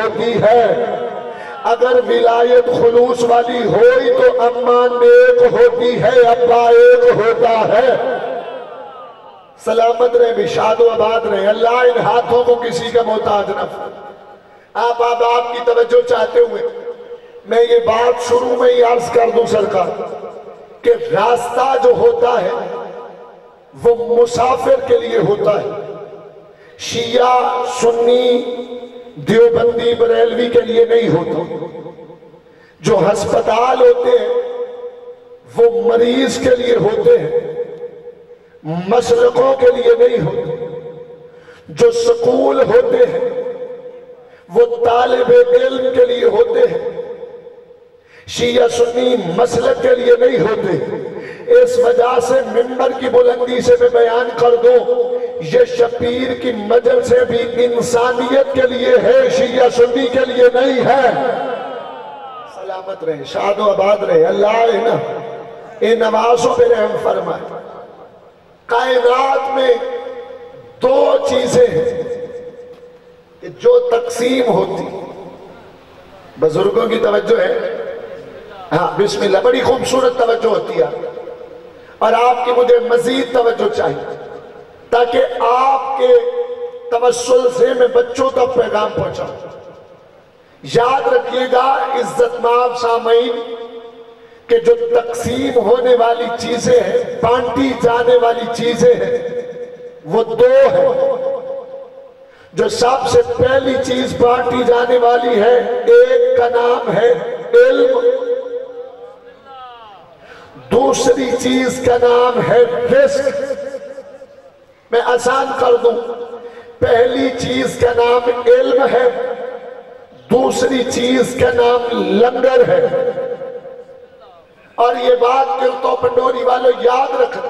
ہوتی ہے، اگر ولایت خلوص والی ہوئی تو اماں نیک ہوتی ہے، ابا ایک ہوتا ہے۔ سلامت رہے، بشاد و آباد رہے، اللہ ان ہاتھوں کو کسی کا محتاج نہ فرمائے۔ آپ کی توجہ چاہتے ہوئے میں یہ بات شروع میں ہی عرض کر دوں سرکار کہ راستہ جو ہوتا ہے وہ مسافر کے لیے ہوتا ہے، شیعہ سنی دیوبندی بریلوی کے لیے نہیں ہوتا۔ جو ہسپتال ہوتے ہیں وہ مریض کے لیے ہوتے ہیں، مسلکوں کے لیے نہیں ہوتے۔ جو سکول ہوتے ہیں وہ طالب علم کے لیے ہوتے ہیں، شیعہ سنی مسلک کے لیے نہیں ہوتے۔ اس وجہ سے منبر کی بلندی سے میں بیان کر دوں، یہ شبیر کی مجل سے بھی انسانیت کے لیے ہے، شیعہ سنی کے لیے نہیں ہے۔ سلامت رہے، شاد و آباد رہے، اللہ ان نوازوں پہ رحم فرمائے۔ کائنات میں دو چیزیں ہیں کہ جو تقسیم ہوتی، بزرگوں کی توجہ ہے، ہاں بسم اللہ، بڑی خوبصورت توجہ ہوتی ہے، اور آپ کی مجھے مزید توجہ چاہیے تاکہ آپ کے توسل سے میں بچوں تک پیغام پہنچاؤں۔ یاد رکھیے گا عزت مآب سامعین کہ جو تقسیم ہونے والی چیزیں ہیں، بانٹی جانے والی چیزیں ہیں، وہ دو ہیں۔ جو سب سے پہلی چیز بانٹی جانے والی ہے، ایک کا نام ہے علم، دوسری چیز کا نام ہے رزق۔ میں آسان کر دوں، پہلی چیز کا نام علم ہے، دوسری چیز کا نام لنگر ہے۔ اور یہ بات کرتو پنڈوری والوں یاد رکھنا،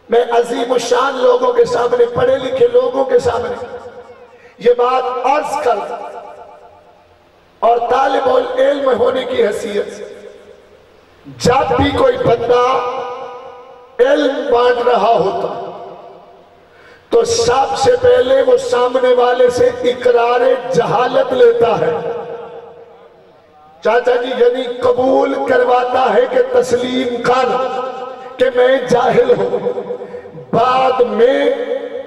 میں عظیم الشان لوگوں کے سامنے، پڑھے لکھے لوگوں کے سامنے یہ بات عرض کر اور طالب العلم ہونے کی حیثیت سے، جب بھی کوئی بندہ علم بانٹ رہا ہوتا تو سب سے پہلے وہ سامنے والے سے اقرار جہالت لیتا ہے، چاچا جی، یعنی قبول کرواتا ہے کہ تسلیم کر کہ میں جاہل ہوں، بعد میں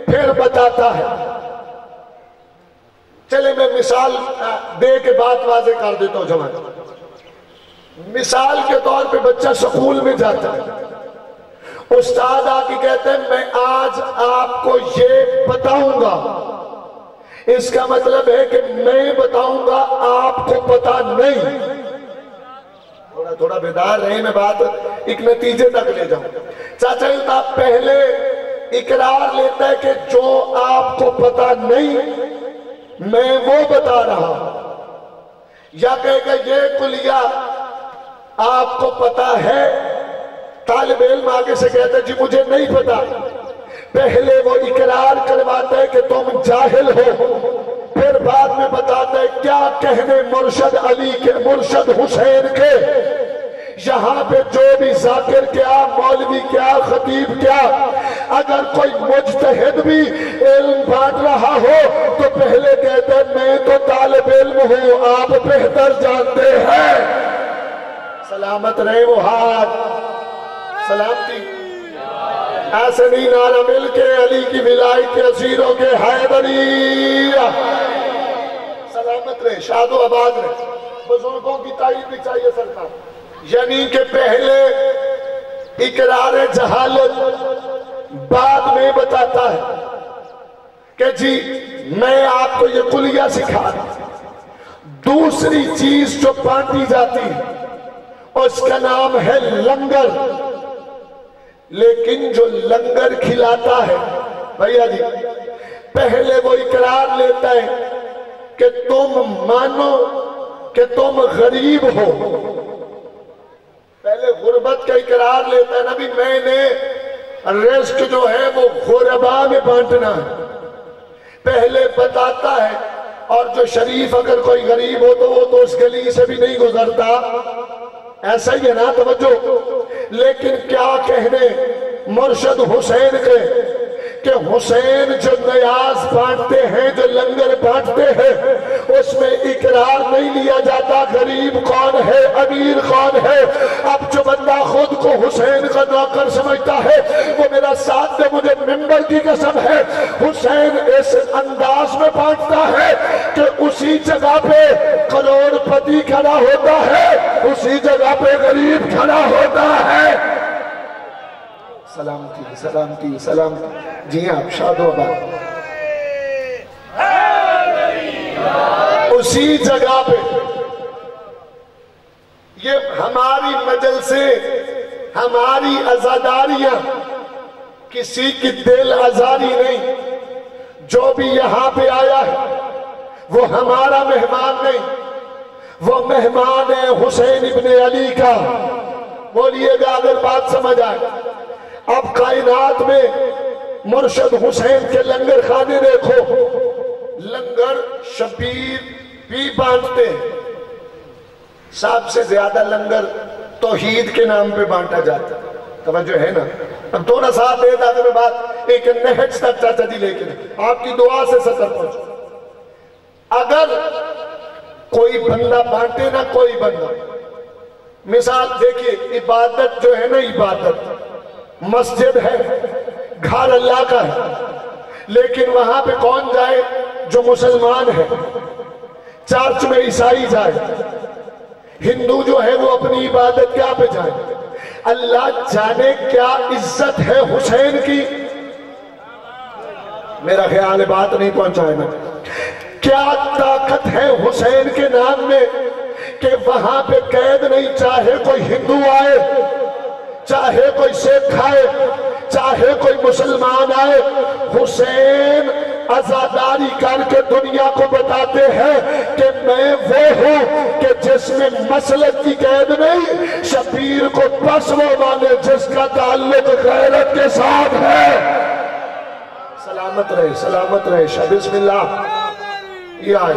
پھر بتاتا ہے۔ چلے میں مثال دے کے بات واضح کر دیتا ہوں جوان۔ مثال کے طور پہ بچہ سکول میں جاتا ہے، استاد آ کے کہتے ہیں میں آج آپ کو یہ بتاؤں گا، اس کا مطلب ہے کہ میں بتاؤں گا، آپ کو پتا نہیں۔ تھوڑا بیدار رہے، میں بات ایک نتیجے تک لے جاؤں۔ چاچا جی پہلے اقرار لیتا ہے کہ جو آپ کو پتا نہیں میں وہ بتا رہا ہوں، یا کہے گا یہ کلیہ آپ کو پتا ہے، طالب علم آگے سے کہتا ہے جی مجھے نہیں پتا، پہلے وہ اقرار کرواتا ہے کہ تم جاہل ہو، پھر بعد میں بتاتا ہے کیا کہنے مرشد علی کے، مرشد حسین کے، یہاں پہ جو بھی ذاکر کیا، مولوی کیا، خطیب کیا، اگر کوئی مجتہد بھی علم بانٹ رہا ہو تو پہلے کہتے ہیں میں تو طالب علم ہوں، آپ بہتر جانتے ہیں۔ سلامت رہے وہ ہاتھ، سلامتی ایسے نہیں نعرہ مل کے علی کی ولایت کے اسیروں کے حیدری، سلامت رہے، شاد و آباد رہے۔ بزرگوں کی تائید بھی چاہیے سرکار، یعنی کہ پہلے اقرار جہالت، بعد میں بتاتا ہے کہ جی میں آپ کو یہ کلیہ سکھا رہا ہوں۔ دوسری چیز جو بانٹی جاتی ہے اس کا نام ہے لنگر، لیکن جو لنگر کھلاتا ہے بھیا جی، پہلے وہ اقرار لیتا ہے کہ تم مانو کہ تم غریب ہو، پہلے غربت کا اقرار لیتا ہے نا بھی میں نے رزق جو ہے وہ غربا میں بانٹنا ہے، پہلے بتاتا ہے۔ اور جو شریف اگر کوئی غریب ہو تو وہ تو اس گلی سے بھی نہیں گزرتا، ایسا ہی ہے نا، توجہ۔ لیکن کیا کہنے مرشد حسین کے کہ حسین جو نیاز بانٹتے ہیں، جو لنگر بانٹتے ہیں، وہ اس میں اقرار نہیں لیا جاتا غریب کون ہے امیر کون ہے. اب جو بندہ خود کو حسین کا نوکر سمجھتا ہے وہ میرا ساتھ دے مجھے ممبر کی قسم ہے حسین اس انداز میں بانٹتا ہے کہ اسی جگہ پہ کروڑ پتی کھڑا ہوتا ہے, اسی جگہ پہ غریب کھڑا ہوتا ہے. سلامتی سلامتی سلامتی. جی آپ شاد و آباد. اسی جگہ پہ یہ ہماری مجلسیں ہماری عزاداریاں کسی کی دل آزاری نہیں. جو بھی یہاں پہ آیا ہے وہ ہمارا مہمان نہیں, وہ مہمان ہے حسین ابن علی کا. بولیے گا اگر بات سمجھ آئے. اب کائنات میں مرشد حسین کے لنگر خانے دیکھو, لنگر شبیر بھی بانٹتے ہیں. سب سے زیادہ لنگر توحید کے نام پہ بانٹا جاتا ہے. توجہ ہے نا. اب تھوڑا ساتھ دے دا میں بات ایک نہج تک چاچا جی لے کے آپ کی دعا سے سطر پہنچو. اگر کوئی بندہ بانٹے نا, کوئی بندہ, مثال دیکھیے عبادت جو ہے نا, عبادت مسجد ہے, گھر اللہ کا ہے, لیکن وہاں پہ کون جائے جو مسلمان ہے. چرچ میں عیسائی جائے, ہندو جو ہے وہ اپنی عبادت کیا پہ جائے. اللہ جانے کیا عزت ہے حسین کی. میرا خیال ہے بات نہیں پہنچائے نا. کیا طاقت ہے حسین کے نام میں کہ وہاں پہ قید نہیں, چاہے کوئی ہندو آئے, چاہے کوئی سکھ آئے, چاہے کوئی مسلمان آئے, حسین عزاداری کر کے دنیا کو بتاتے ہیں کہ میں وہ ہوں کہ جس میں مسلک کی قید نہیں. شبیر کو بس وہ مانے جس کا تعلق غیرت کے ساتھ ہے. سلامت رہے سلامت رہے. بسم اللہ. یہ آئے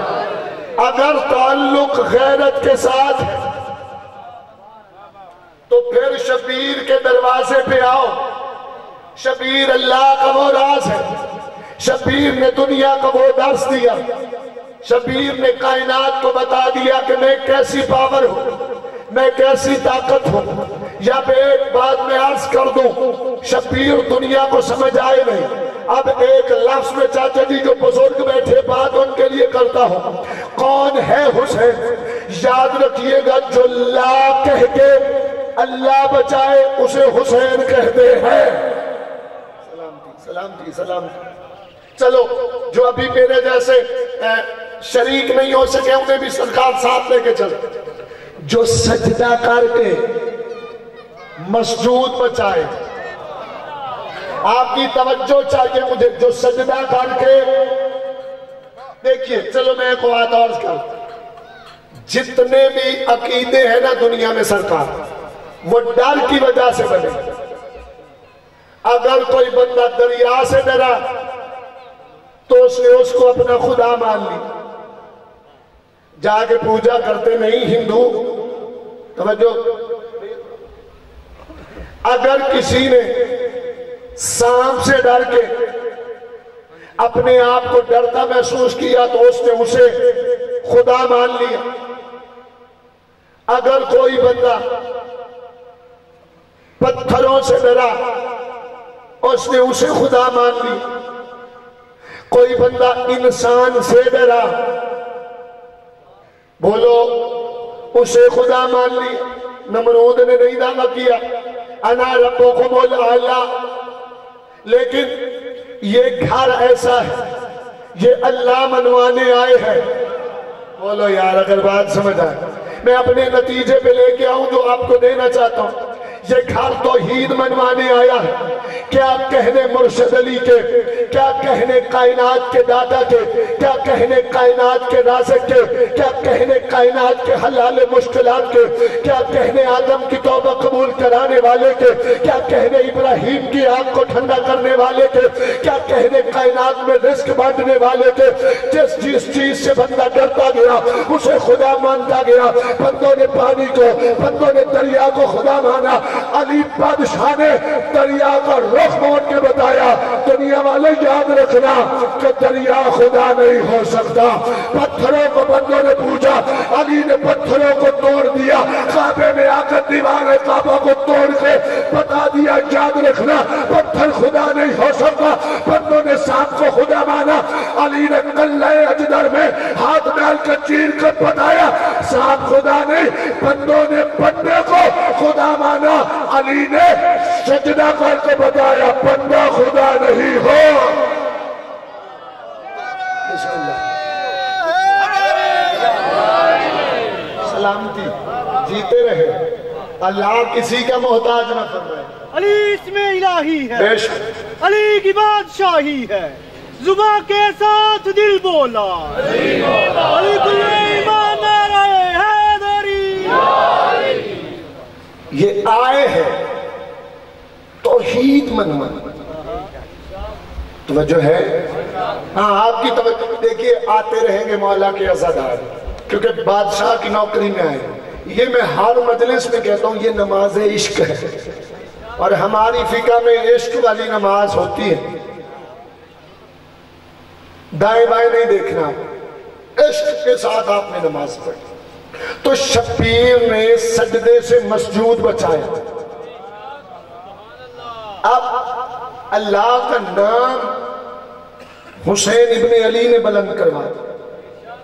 اگر تعلق غیرت کے ساتھ ہے تو پھر شبیر کے دروازے پہ آؤ. شبیر اللہ کا وہ راز ہے. شبیر نے دنیا کو وہ درس دیا. شبیر نے کائنات کو بتا دیا کہ میں کیسی پاور ہوں, میں کیسی طاقت ہوں. یا پہ ایک بات میں عرض کر دوں, شبیر دنیا کو سمجھ آئے نہیں. اب ایک لفظ میں چاچا جی جو بزرگ بیٹھے بات ان کے لیے کرتا ہوں. کون ہے حسین؟ یاد رکھیے گا جو لا کہہ کے اللہ بچائے اسے حسین کہتے ہیں. سلامتی سلامتی سلامتی. چلو جو ابھی میرے جیسے شریک نہیں ہو سکے انہیں بھی سرکار ساتھ لے کے چلے. جو سجدہ کر کے مسجود بچائے, آپ کی توجہ چاہیے مجھے, جو سجدہ کر کے دیکھیے. چلو میں ایک بات اور کروں. جتنے بھی عقیدے ہیں نا دنیا میں سرکار, وہ ڈر کی وجہ سے بنے. اگر کوئی بندہ دریا سے ڈرا تو اس نے اس کو اپنا خدا مان لی. جا کے پوجا کرتے نہیں ہندو. توجہ. اگر کسی نے سانپ سے ڈر کے اپنے آپ کو ڈرتا محسوس کیا تو اس نے اسے خدا مان لیا. اگر کوئی بندہ پتھروں سے ڈرا اس نے اسے خدا مان لی. کوئی بندہ انسان سے ڈرا, بولو اسے خدا مان لی. نمرود نے نہیں دعویٰ کیا انا ربکم الاعلی, لیکن یہ گھر ایسا ہے, یہ اللہ منوانے آئے ہیں. بولو یار اگر بات سمجھ آئے. میں اپنے نتیجے پہ لے کے آؤں جو آپ کو دینا چاہتا ہوں. یہ گھر توحید منوانے آیا ہے. کیا کہنے مرشد علی کے, کیا کہنے کائنات کے دادا کے, کیا کہنے کائنات کے رازق کے, کیا کہنے کائنات کے حلال مشکلات کے, کیا کہنے آدم کی توبہ قبول کرانے والے کے, کیا کہنے ابراہیم کی آگ کو ٹھنڈا کرنے والے کے, کیا کہنے کائنات میں رزق بانٹنے والے کے. جس چیز سے بندہ ڈرتا گیا اسے خدا مانتا گیا. بندوں نے پانی کو, بندوں نے دریا کو خدا مانا. علی بادشاہ نے دریا کا رخ موڑ کے بتایا دنیا والے یاد رکھنا کہ دریا خدا نہیں ہو سکتا. پتھروں کو بندوں نے پوچھا, علی نے پتھروں کو توڑ دیا, کعبے میں آ کر دیوار کعبہ کو توڑ کے بتا دیا یاد رکھنا پتھر خدا نہیں ہو سکتا. بندوں نے سانپ کو خدا مانا, علی نے قلعہ اجدر میں ہاتھ ڈال کر چیر کر بتایا سانپ خدا نہیں, بندوں نے بندے کو خدا مانا, علی نے سجدہ کر کے بتایا بندہ خدا نہیں ہو. بسم اللہ. سلامتی, جیتے رہے, اللہ کسی کا محتاج نہ فرمائے. علی اسم الہی ہے, بے شک علی کی بادشاہی ہے, زباں کے ساتھ دل بولا, علی کل ایمان نعرہ حیدری. یہ آئے ہیں توحید منوانا. توجہ ہے؟ ہاں آپ کی توجہ دیکھیے, آتے رہیں گے مولا کے عزادار کیونکہ بادشاہ کی نوکری میں آئے. یہ میں ہر مجلس میں کہتا ہوں یہ نماز عشق ہے, اور ہماری فقہ میں عشق والی نماز ہوتی ہے. دائیں بائیں نہیں دیکھنا, عشق کے ساتھ آپ نے نماز پڑھی. تو شبیر نے سجدے سے مسجود بچایا. اب اللہ کا نام حسین ابن علی نے بلند کروا دیا.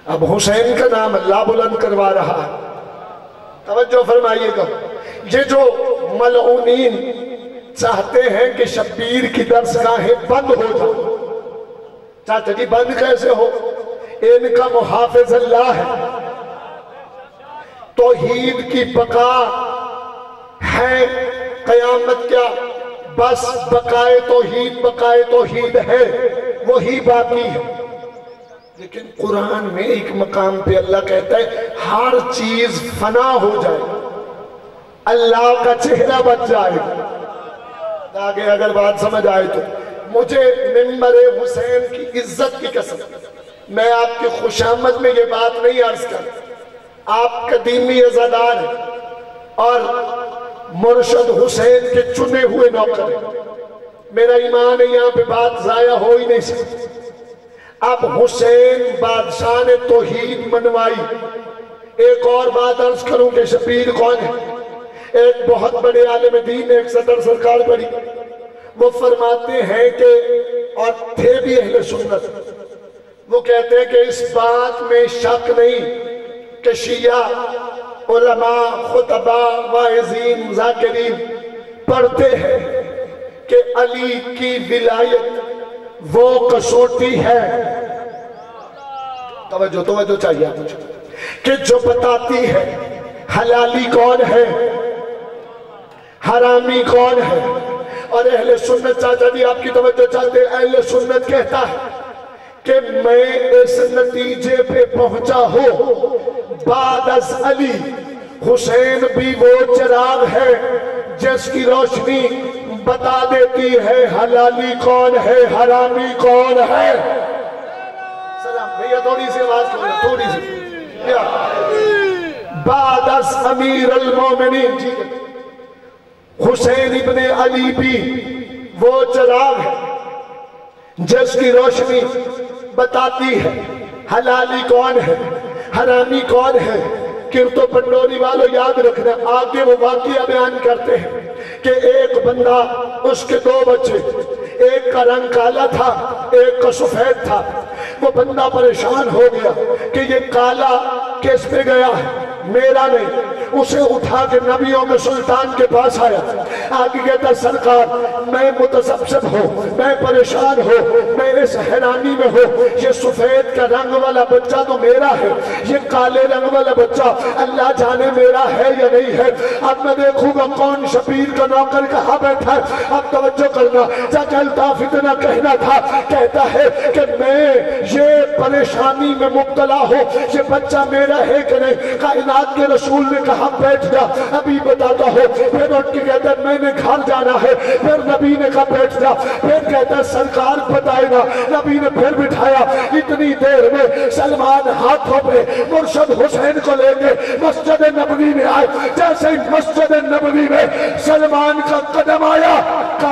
اب حسین کا نام اللہ بلند کروا رہا ہے. توجہ فرمائیے گا, یہ جو ملعونین چاہتے ہیں کہ شبیر کی درسگاہیں بند ہو جائیں, چاہتے جی بند کیسے ہو, ان کا محافظ اللہ ہے. توحید کی بقا ہے, قیامت کیا بس بقائے توحید ہے, وہی باقی ہے. لیکن قرآن میں ایک مقام پہ اللہ کہتا ہے ہر چیز فنا ہو جائے, اللہ کا چہرہ بچ جائے. آگے اگر بات سمجھ آئے تو مجھے منبر حسین کی عزت کی قسم, میں آپ کی خوشامد میں یہ بات نہیں عرض کر, آپ قدیمی عزادار ہیں اور مرشد حسین کے چنے ہوئے نوکر ہیں. میرا ایمان ہے یہاں پہ بات ضائع ہو ہی نہیں سکتی. اب حسین بادشاہ نے توحید منوائی. ایک اور بات عرض کروں کہ شبیر کون ہے. ایک بہت بڑے عالم دین, ایک صدر سرکار پڑھی, وہ فرماتے ہیں کہ, اور تھے بھی اہل سنت, وہ کہتے ہیں کہ اس بات میں شک نہیں کہ شیعہ علماء خطباء واعظین ذاکرین پڑھتے ہیں کہ علی کی ولایت وہ کسوٹی ہے. توجہ چاہیے مجھے, کہ جو بتاتی ہے حلالی کون ہے, حرامی کون ہے. اور اہل سنت چاہتا جی آپ کی توجہ چاہتے ہیں, اہل سنت کہتا ہے کہ میں اس نتیجے پہ پہنچا ہوں بعد از علی حسین بھی وہ چراغ ہے جس کی روشنی بتا دیتی ہے حلالی کون ہے حرامی کون ہے. سلام بھیا, تھوڑی سی آواز کھولو, تھوڑی سی. بعد از امیر المومنین جی حسین ابن علی بھی وہ چراغ ہے جس کی روشنی بتاتی ہے حلالی کون ہے حرامی کون ہے. کرتو پنڈوری والو یاد رکھنا, آگے وہ واقعہ بیان کرتے ہیں کہ ایک بندہ, اس کے 2 بچے, ایک کا رنگ کالا تھا ایک کا سفید تھا. وہ بندہ پریشان ہو گیا کہ یہ کالا کس پہ گیا ہے, میرا نہیں. اسے اٹھا کے نبیوں کے سلطان کے پاس آیا, آگے کہتا سرکار میں متصبسب ہوں, میں پریشان ہوں, میں اس حیرانی میں ہوں, یہ سفید کا رنگ والا بچہ تو میرا ہے, یہ کالے رنگ والا بچہ اللہ جانے میرا ہے یا نہیں ہے. اب میں دیکھوں گا کون شبیر کا نوکر کہاں بیٹھا ہے. اب توجہ کرنا, جب الطاف اتنا کہنا تھا, کہتا ہے کہ میں یہ پریشانی میں مبتلا ہوں, یہ بچہ میرا ہے کہ نہیں. کائنات کے رسول نے کہا بیٹھ جا, ابھی بتاتا ہوں. پھر اٹھ کے کہتا ہے میں نے گھر جانا ہے. پھر نبی نے کہا بیٹھ جا. پھر کہتا ہے سرکار بتائے نا. نبی نے پھر بٹھایا. اتنی دیر میں سلمان ہاتھوں پہ مرشد حسین کو لے کے مسجد نبوی میں آئے. جیسے مسجد نبوی میں سلمان کا قدم آیا,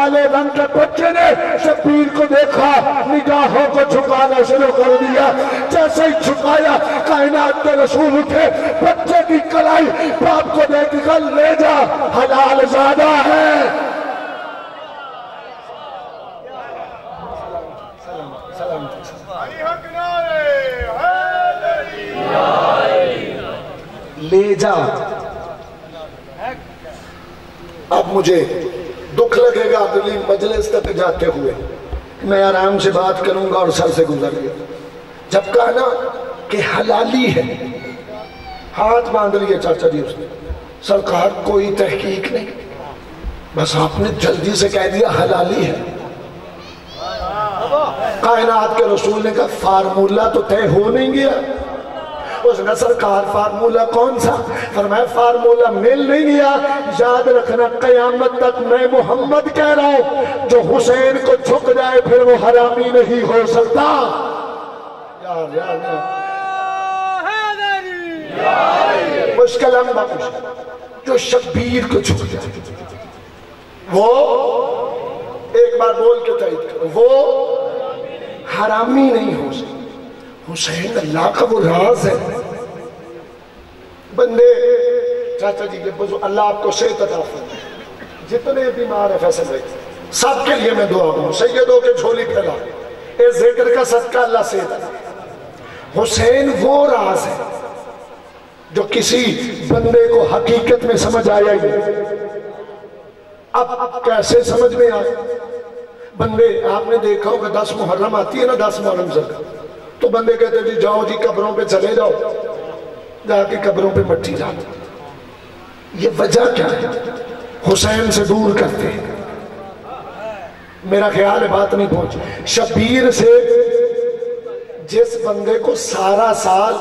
کالے رنگ کے بچے نے شبیر کو دیکھا، نگاہوں کو جھکانا شروع کر دیا۔ جیسے ہی جھکایا کائنات کے رسول اٹھے، بچے کی کلائی باپ کو دے کے کل لے جا، حلال زادہ ہے۔ لے جا۔ اب مجھے دکھ لگے گا اگلی مجلس تک جاتے ہوئے، میں آرام سے بات کروں گا اور سر سے گزر گیا۔ جب کہا نا کہ حلالی ہے، ہاتھ باندھ لیے چاچا جی اس نے، سرکار کوئی تحقیق نہیں، بس آپ نے جلدی سے کہہ دیا حلالی ہے۔ کائنات کے رسول نے کہا فارمولہ تو طے ہو نہیں گیا۔ اس نے سرکار فارمولہ کون سا؟ فرمایا فارمولہ مل نہیں گیا، یاد رکھنا قیامت تک میں محمد کہہ رہا ہوں، جو حسین کو جھک جائے پھر وہ حرامی نہیں ہو سکتا۔ مشکل امبا کچھ جو شبیر کو جھک جائے وہ ایک بار بول کے تائید کرو، وہ حرامی نہیں ہو سکتا۔ حسین اللہ کا وہ راز ہے۔ بندے چاچا جی کے بزرگ اللہ آپ کو صحت عطا فرمائے، جتنے بیمار ہیں فیصل بھائی سب کے لیے میں دعا کروں، سیدوں کے جھولی پھیلا، اس ذکر کا صدقہ اللہ صحت عطا۔ حسین وہ راز ہے جو کسی بندے کو حقیقت میں سمجھ آیا ہی نہیں۔ اب کیسے سمجھ میں آئے؟ بندے آپ نے دیکھا ہوگا 10 محرم آتی ہے نا، 10 محرم زکا، تو بندے کہتے ہیں جی جاؤ جی قبروں پہ چلے جاؤ، جا کے قبروں پہ مٹی ڈالتے۔ یہ وجہ کیا ہے؟ حسین سے دور کرتے ہیں۔ میرا خیال ہے بات نہیں پہنچی۔ شبیر سے جس بندے کو سارا سال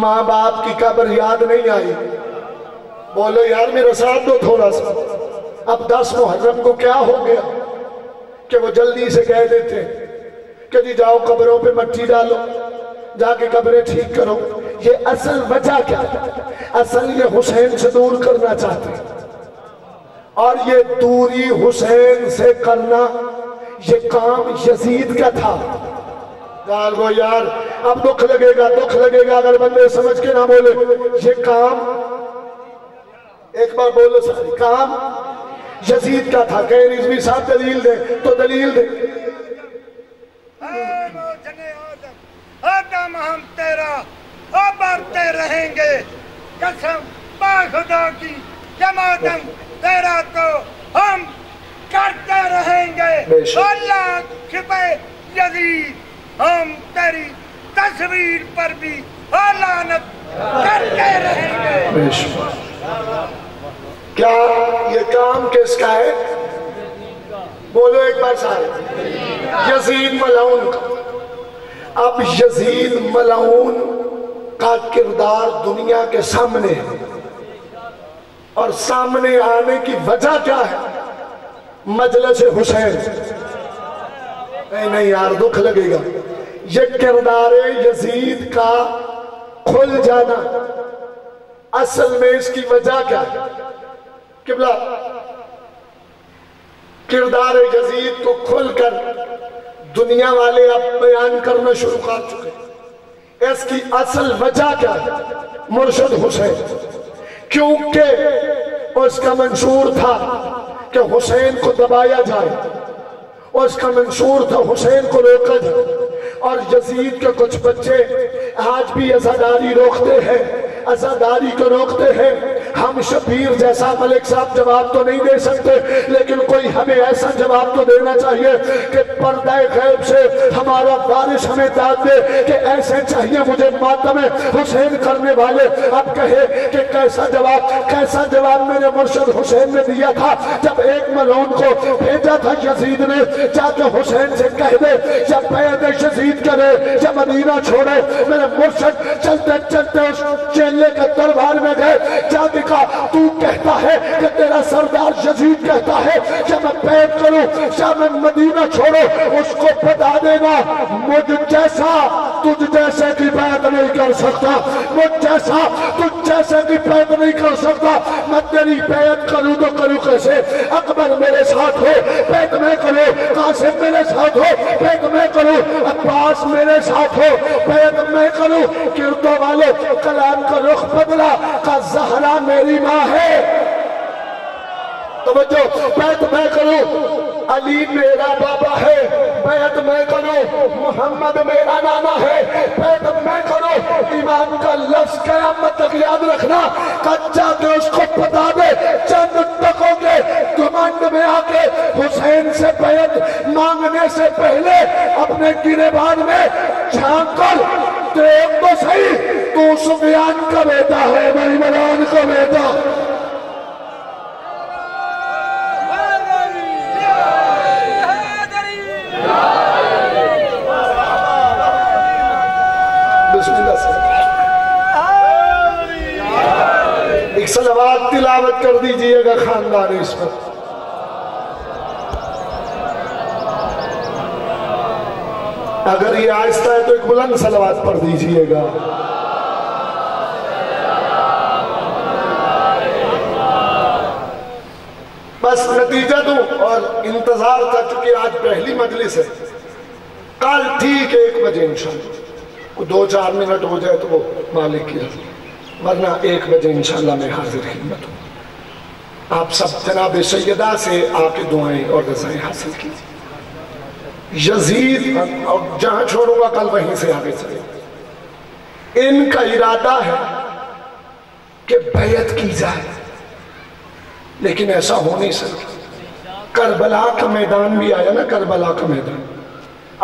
ماں باپ کی قبر یاد نہیں آئی، بولو یار میرا ساتھ دو تھوڑا سا، اب 10 محرم کو کیا ہو گیا کہ وہ جلدی سے کہہ دیتے ہیں کہ جی جاؤ قبروں پہ مٹی ڈالو، جا کے قبریں ٹھیک کرو۔ یہ اصل وجہ کیا ہے؟ اصل یہ حسین سے دور کرنا چاہتے ہیں، اور یہ دوری حسین سے کرنا یہ کام یزید کا تھا۔ جال گو یار اب دکھ لگے گا اگر بندے سمجھ کے نہ بولے۔ یہ کام ایک بار بولو ساری، کام یزید کا تھا۔ کہ رضوی صاحب دلیل دیں تو دلیل دیں۔ آدم ہم تیرا آبارتے رہیں گے، قسم با خدا کی جمادم تیرا تو ہم کرتے رہیں گے۔ اللہ چھپے یزید ہم تیری تصویر پر بھی لعنت کرتے رہیں گے۔ کیا یہ کام کس کا ہے؟ بولو ایک بار سارے، یزید ملعون کا۔ اب یزید ملعون کا کردار دنیا کے سامنے ہے، اور سامنے آنے کی وجہ کیا ہے؟ مجلس حسین۔ نہیں یار دکھ لگے گا۔ یہ کردار یزید کا کھل جانا اصل میں اس کی وجہ کیا ہے؟ قبلہ کردار یزید کو کھل کر دنیا والے اب بیان کرنا شروع کر چکے۔ اس کی اصل وجہ کیا ہے؟ مرشد حسین، کیونکہ اس کا منشور تھا کہ حسین کو دبایا جائے، اس کا منشور تھا حسین کو روکا جائے، اور یزید کے کچھ بچے آج بھی عزاداری روکتے ہیں، عزاداری کو روکتے ہیں۔ ہم شبیر جیسا ملک صاحب جواب تو نہیں دے سکتے، لیکن کوئی ہمیں ایسا جواب تو دینا چاہیے کہ پردہ غیب سے ہمارا وارث ہمیں داد دے کہ ایسے چاہیے مجھے ماتم حسین کرنے والے۔ اب کہے کہ کیسا جواب میرے مرشد حسین نے دیا تھا جب ایک ملعون کو بھیجا تھا یزید نے، جا کے حسین سے کہہ دے جب بیعت یزید کرے جب مدینہ چھوڑے۔ میرے مرشد چلتے چلتے اس چیلے کے دربار میں گئے، جا کے آقا تو کہتا ہے کہ تیرا سردار یزید کہتا ہے کہ میں بیعت کروں یا میں مدینہ چھوڑو، اس کو بتا دینا مجھ جیسا تجھ جیسے کی بیعت نہیں کر سکتا، مجھ جیسا تجھ جیسے کی بیعت نہیں کر سکتا۔ میں تیری بیعت کروں تو کروں کیسے؟ اکبر میرے ساتھ ہو بیعت میں کرو، قاسم میرے ساتھ ہو بیعت میں کروں، عباس میرے ساتھ ہو بیعت میں کروں۔ کردوں والے کلام کا رخ بدلا کہ زہرا میری ماں ہے، توجہ، بیعت میں کروں، علی میرا بابا ہے بیعت میں کروں، محمد میرا نانا ہے بیعت میں کروں۔ ایمان کا لفظ قیامت تک یاد رکھنا، کچا کہ اس کو بتا دے چند تکوں کے گھمنڈ میں آ کے حسین سے بیعت مانگنے سے پہلے اپنے گریبان میں جھانک کر دیکھ تو صحیح، تو سفیان کا بیٹا ہے، میں عمران کا بیٹا۔ بسم اللہ سے ایک صلوات تلاوت کر دیجئے گا خاندان اس پر۔ اگر یہ آہستہ ہے تو ایک بلند صلوات پڑھ دیجئے گا۔ بس نتیجہ دوں اور انتظار تھا، چونکہ آج پہلی مجلس ہے، کل ٹھیک 1 بجے انشاءاللہ 2-4 منٹ ہو جائے تو وہ مالک کی رضا، ورنہ 1 بجے انشاءاللہ میں حاضر خدمت ہوں۔ آپ سب جناب سیدہ سے آ کے دعائیں اور رضائیں حاصل کیجئے۔ یزید اور جہاں چھوڑوں گا کل وہیں سے آگے چلے، ان کا ارادہ ہے کہ بیعت کی جائے، لیکن ایسا ہو نہیں سکتا۔ کربلا کا میدان بھی آیا نا، کربلا کا میدان۔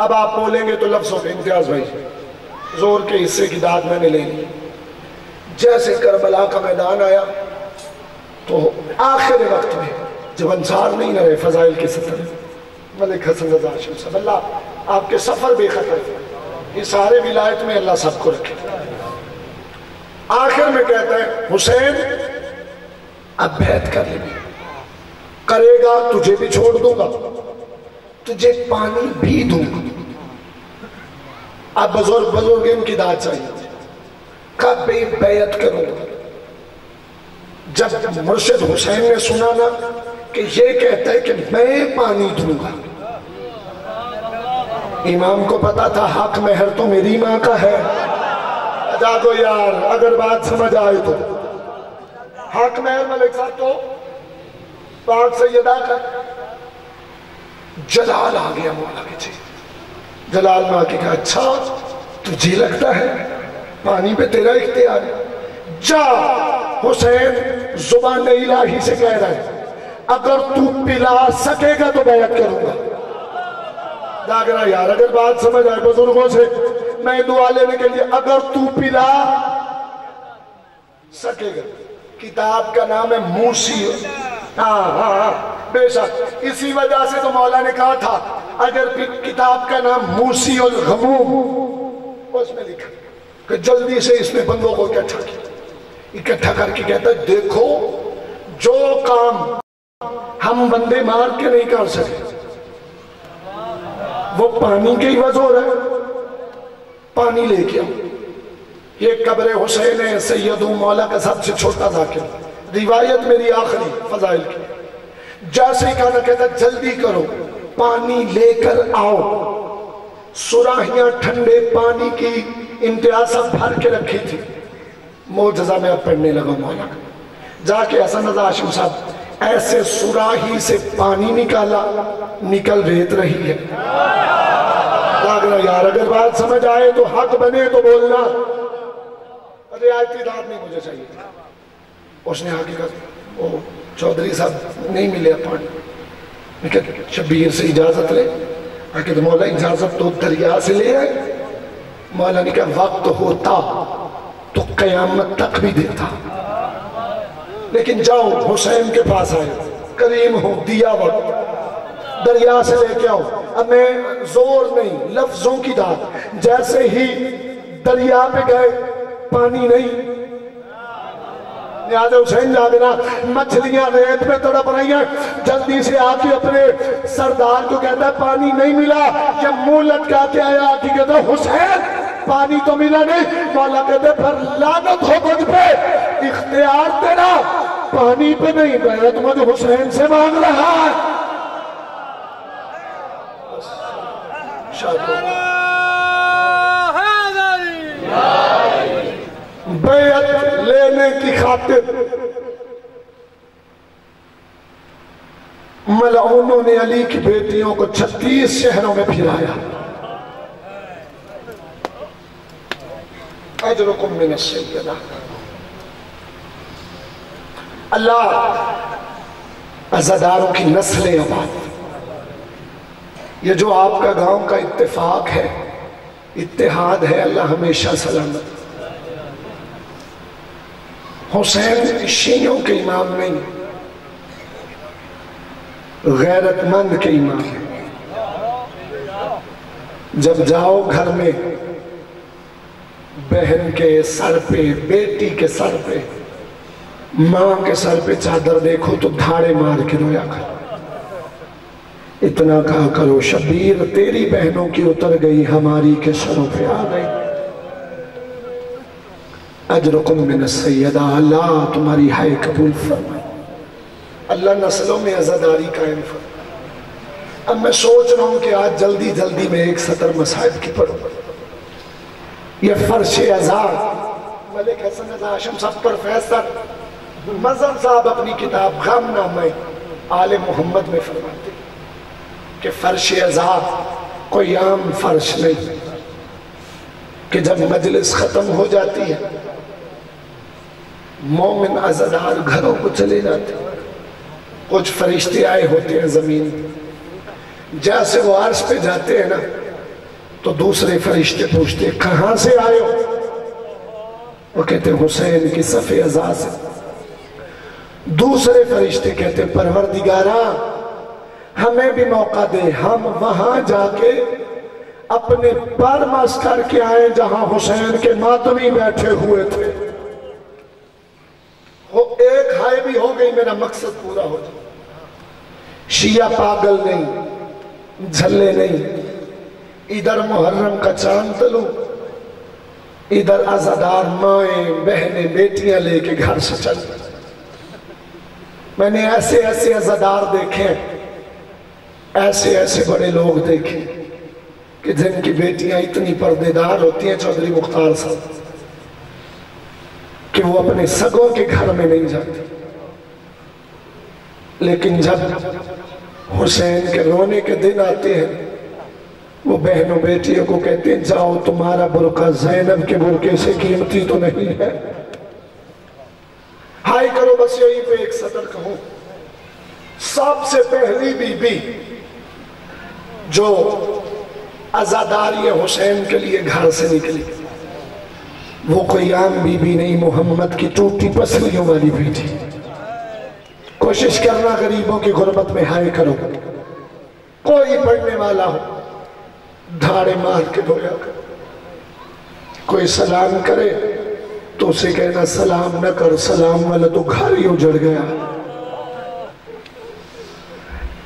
اب آپ بولیں گے تو لفظوں پہ امتیاز بھائی زور کے حصے کی داد میں نے لے لی۔ جیسے کربلا کا میدان آیا تو آخر وقت میں جب انصار نہیں نہ رہے، فضائل کے سطر ملک حسن رضا ہاشم صاحب، اللہ آپ کے سفر بے خطر، یہ سارے ولایت میں اللہ سب کو رکھے۔ آخر میں کہتا ہے حسین اب بیعت کر لے، کرے گا تجھے بھی چھوڑ دوں گا، تجھے پانی بھی دوں گا۔ اب بزرگ ان کی داد چاہیے، کب بھی بیعت کروں گا۔ جب مرشد حسین نے سنا نا کہ یہ کہتا ہے کہ میں پانی دوں گا، امام کو پتا تھا حق مہر تو میری ماں کا ہے۔ جاگو یار، اگر بات سمجھ آئے تو حق مہر ملک صاحب تو پاک سیدہ کا۔ جلال آ گیا مولا کے جی، جلال میں آ کے کہا اچھا تجھے لگتا ہے پانی پہ تیرا اختیار ہے، جا حسین زبان الہی سے کہہ رہا ہے اگر تو پلا سکے گا تو بیعت کروں گا۔ جاگ رہا یار، اگر بات سمجھ آئے بزرگوں سے میں دعا لینے کے لیے، اگر تو پلا سکے گا، کتاب کا نام ہے موسی، ہاں بے شک، اسی وجہ سے تو مولا نے کہا تھا اگر کتاب کا نام موسی الغموم، اس میں لکھا کہ جلدی سے اس نے بندوں کو اکٹھا کر کے کہتا ہے دیکھو جو کام ہم بندے مار کے نہیں کر سکے وہ پانی کے ہی وضع ہو رہا ہے، پانی لے کے آؤ۔ یہ قبر حسین ہے، سیدوں مولا کا سب سے چھوٹا ذاکر، روایت میری آخری فضائل کی۔ جیسے ہی کہنا کہتا جلدی کرو پانی لے کر آؤ، سراہیاں ٹھنڈے پانی کی انتہا سب بھر کے رکھی تھی۔ معجزہ میں اب پڑھنے لگا مولا کا، جا کے حسن رضا ہاشم صاحب ایسے سراہی سے پانی نکالا، نکل ریت رہی ہے۔ لاگنا یار، اگر بات سمجھ آئے تو حق بنے تو بولنا، رعایتی داد نہیں مجھے چاہیے۔ اس نے آگے کہا وہ چودھری صاحب نہیں ملے پانی، میں کہا شبیر سے اجازت لے، کہ مولا اجازت تو دریا سے لے آئے۔ مولا نے کہا وقت ہوتا تو قیامت تک بھی دیتا، لیکن جاؤ حسین کے پاس آئے، کریم ہو دیا وقت، دریا سے لے کے آؤ۔ اب میں زور نہیں، لفظوں کی داد، جیسے ہی دریا پہ گئے پانی نہیں، لہذا حسین جاگنا مچھلیاں ریت پہ تڑپ رہی ہیں، جلدی سے آ کے اپنے سردار کو کہتا ہے پانی نہیں ملا، یہ منہ لٹکا کے آیا آ کے کہتا ہے حسین پانی تو ملا نہیں، مولا کہتے پھر لعنت ہو مجھ پہ، اختیار تیرا پانی پہ نہیں، بیعت مجھ حسین سے مانگ رہا ہے۔ بیعت لینے کی خاطر ملعونوں نے علی کی بیٹیوں کو 36 شہروں میں پھرایا۔ اجرکم من السیدہ، اللہ عزاداروں کی نسلیں آباد، یہ جو آپ کا گاؤں کا اتفاق ہے، اتحاد ہے، اللہ ہمیشہ سلامت۔ حسین شیعوں کے امام نہیں، غیرت مند کے امام ہے۔ جب جاؤ گھر میں بہن کے سر پہ، بیٹی کے سر پہ، ماں کے سر پہ چادر دیکھو تو دھاڑے مار کے رویا کرو، اتنا کہا کرو شبیر تیری بہنوں کی اتر گئی، ہماری کے سروں پہ آ گئی۔ اجرکم من السیدہ، اللہ تمہاری ہائے قبول فرمائے، اللہ نسلوں میں عزاداری قائم فرمائے۔ اب میں سوچ رہا ہوں کہ آج جلدی جلدی میں ایک سطر مصائب کی پڑھوں۔ یہ فرش عزا ملک حسن رضا ہاشم صاحب پروفیسر مظہر صاحب اپنی کتاب غم نامہ آل محمد میں فرماتے کہ فرش عزا کوئی عام فرش نہیں، کہ جب مجلس ختم ہو جاتی ہے مومن عزادار گھروں کو چلے جاتے ہیں، کچھ فرشتے آئے ہوتے ہیں زمین پہ، جیسے وہ عرش پہ جاتے ہیں نا تو دوسرے فرشتے پوچھتے ہیں کہاں سے آئے ہو؟ وہ کہتے ہیں حسین کی صف عزا سے۔ دوسرے فرشتے کہتے ہیں پروردگارا ہمیں بھی موقع دے، ہم وہاں جا کے اپنے پر مس کر کے آئیں جہاں حسین کے ماتمی بیٹھے ہوئے تھے۔ وہ ایک ہائے بھی ہو گئی، میرا مقصد پورا ہو جائے۔ شیعہ پاگل نہیں، جھلے نہیں، ادھر محرم کا چاند تلو، ادھر عزادار مائیں بہنیں بیٹیاں لے کے گھر سے چل۔ میں نے ایسے ایسے عزادار دیکھے، ایسے ایسے بڑے لوگ دیکھے کہ جن کی بیٹیاں اتنی پردیدار ہوتی ہیں چودھری مختار صاحب کہ وہ اپنے سگوں کے گھر میں نہیں جاتی، لیکن جب حسین کے رونے کے دن آتے ہیں وہ بہنوں بیٹیوں کو کہتے ہیں جاؤ تمہارا برقع زینب کے برقعے سے قیمتی تو نہیں ہے۔ ہائی کرو بس یہی پہ ایک سطر کہوں، سب سے پہلی بی بی جو عزاداری حسین کے لیے گھر سے نکلی وہ کوئی عام بی بی نہیں، محمد کی ٹوٹی پسلیوں والی بیٹی۔ کوشش کرنا غریبوں کی غربت میں ہائے کرو، کوئی پڑھنے والا ہو دھاڑے مار کے دھویا کرو، کوئی سلام کرے تو اسے کہنا سلام نہ کر، سلام والا تو گھر ہی اجڑ گیا۔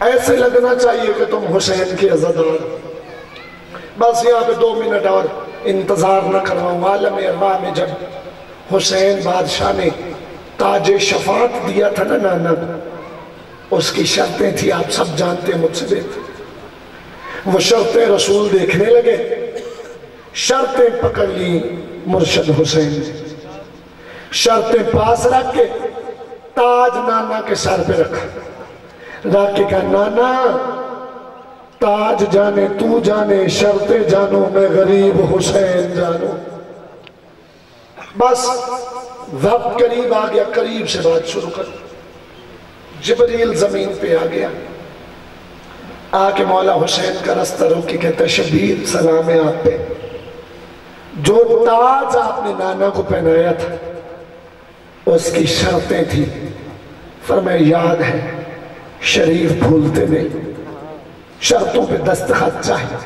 ایسے لگنا چاہیے کہ تم حسین کی عزادار۔ بس یہاں پہ 2 منٹ اور انتظار نہ کرواؤں۔ عالم ارواح میں جب حسین بادشاہ نے تاج شفاعت دیا تھا نا نانا، اس کی شرطیں تھی آپ سب جانتے ہیں مجھ سے بہتر۔ وہ شرطیں رسول دیکھنے لگے، شرطیں پکڑ لی مرشد حسین نے، شرطیں پاس رکھ کے تاج نانا کے سر پہ رکھا، رکھ کے کہا نانا تاج جانے تو جانے، شرطیں جانو میں غریب حسین جانو۔ بس وقت قریب آ گیا، قریب سے بات شروع کرو۔ جبریل زمین پہ آ گیا، آ کے مولا حسین کا رستہ روک کے کہتا شبیر سلام ہے آپ پہ، جو تاج آپ نے نانا کو پہنایا تھا اس کی شرطیں تھی، فرمایا یاد ہے، شریف بھولتے نہیں، شرطوں پہ دستخط چاہیے۔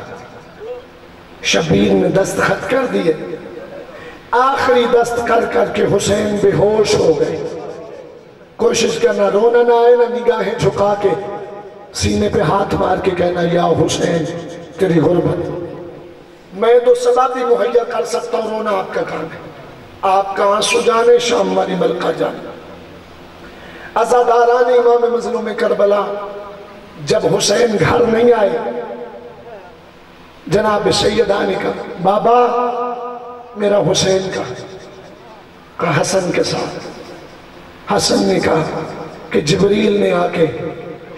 شبیر نے دستخط کر دیے، آخری دست کر کر کے حسین بے ہوش ہو گئے۔ کوشش کرنا رونا نہ آئے، نہ نگاہیں جھکا کے سینے پہ ہاتھ مار کے کہنا یا حسین تیری غربت۔ میں تو سبب بھی مہیا کر سکتا ہوں، رونا آپ کا کام ہے، آپ کا آنسو جانے شام والی ملکہ جانے۔ عزاداران امام مظلوم کربلا جب حسین گھر نہیں آئے، جناب سیدہ نے کہا بابا میرا حسین کہا حسن کے ساتھ۔ حسن نے کہا کہ جبریل نے آ کے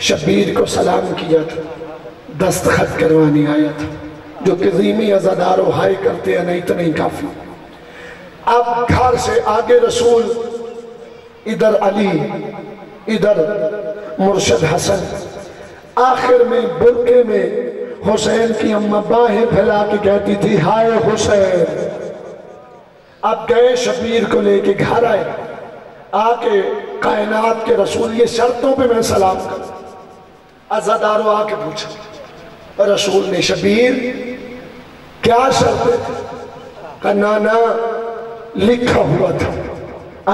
شبیر کو سلام کیا تھا، دستخط کروانے آیا تھا، جو قدیمی عزادار و ہائے کرتے ہیں نہیں تو نہیں کافی۔ اب گھر سے آگے رسول، ادھر علی، ادھر مرشد حسن، آخر میں برقے میں حسین کی اماں باہیں پھیلا کے کہتی تھی ہائے حسین۔ اب گئے شبیر کو لے کے گھر آئے، آکے کائنات کے رسول یہ شرطوں پہ میں سلام کروں۔ عزاداروں آکے پوچھا، رسول نے شبیر کیا شرط ہے؟ کہا نانا لکھا ہوا تھا،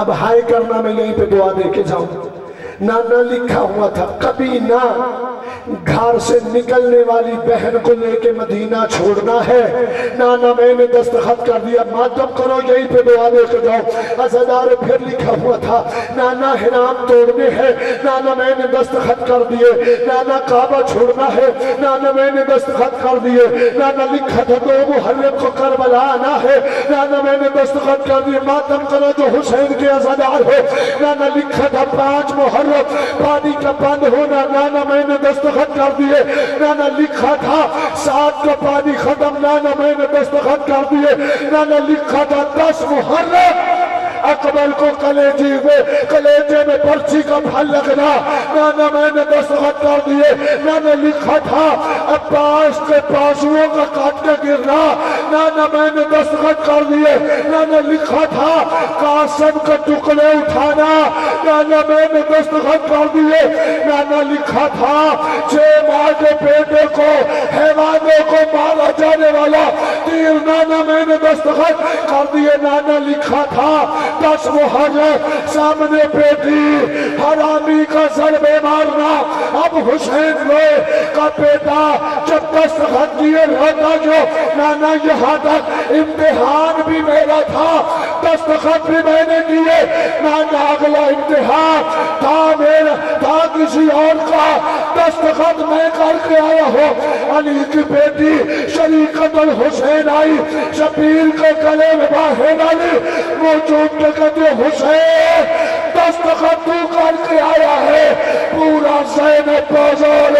اب ہائے کرنا میں یہیں پہ دعا دے کے جاؤں۔ نانا لکھا ہوا تھا کبھی نہ گھر سے نکلنے والی بہن کو لے کے مدینہ چھوڑنا ہے۔ نانا میں نے دستخط کر دیا، ماتم کرو یہیں پہ دعا دے کے جاؤ۔ عزادار پھر لکھا ہوا تھا نانا حرام توڑنے ہیں، نانا میں نے دستخط کر دیے۔ نانا کعبہ چھوڑنا ہے، نانا میں نے دستخط کر دیے۔ نانا لکھا تھا 2 محرم کو کربلا آنا ہے، نانا میں نے دستخط کر دیے۔ ماتم کرو جو حسین کے عزادار ہو۔ نانا لکھا تھا 5 محرم پانی کا بند ہونا، نانا میں نے دستخط کر دیے۔ نانا لکھا تھا 7 کا پانی ختم، نانا میں نے دستخط کر دیے۔ نانا لکھا تھا 10 محرم اکبر کو کلیجے میں پرچی کا پھل لگنا، نانا میں نے دستخط کر دیے۔ نانا لکھا تھا عباس کے بازوؤں کا کاٹ کے گرنا، نانا میں نے دستخط کر دیے۔ نانا لکھا تھا قاسم کا ٹکڑے اٹھانا، نانا میں نے دستخط کر دیے۔ نانا لکھا تھا 6 ماہ کے بیٹے کو حیوانوں کو مارا جانے والا تیر، نانا میں نے دستخط کر دیے۔ نانا لکھا تھا 10 محرم سامنے بیٹی حرامی کا ضربے مارنا، اب حسین روئے کا بیٹا جب دستخط دیے رہتا جو نانا یہاں تک امتحان بھی میرا تھا، دستخط بھی میں نے دیے۔ نانا اگلا امتحان تھا میرا، تھا کسی اور کا، دستخط میں کر کے آیا ہوں۔ علی کی بیٹی شریکت الحسین آئی، شبیر کے گلے میں باہیں ڈالی، موجود کہتے حسین دستخط تو کر کے آیا ہے، پورا زینب بازار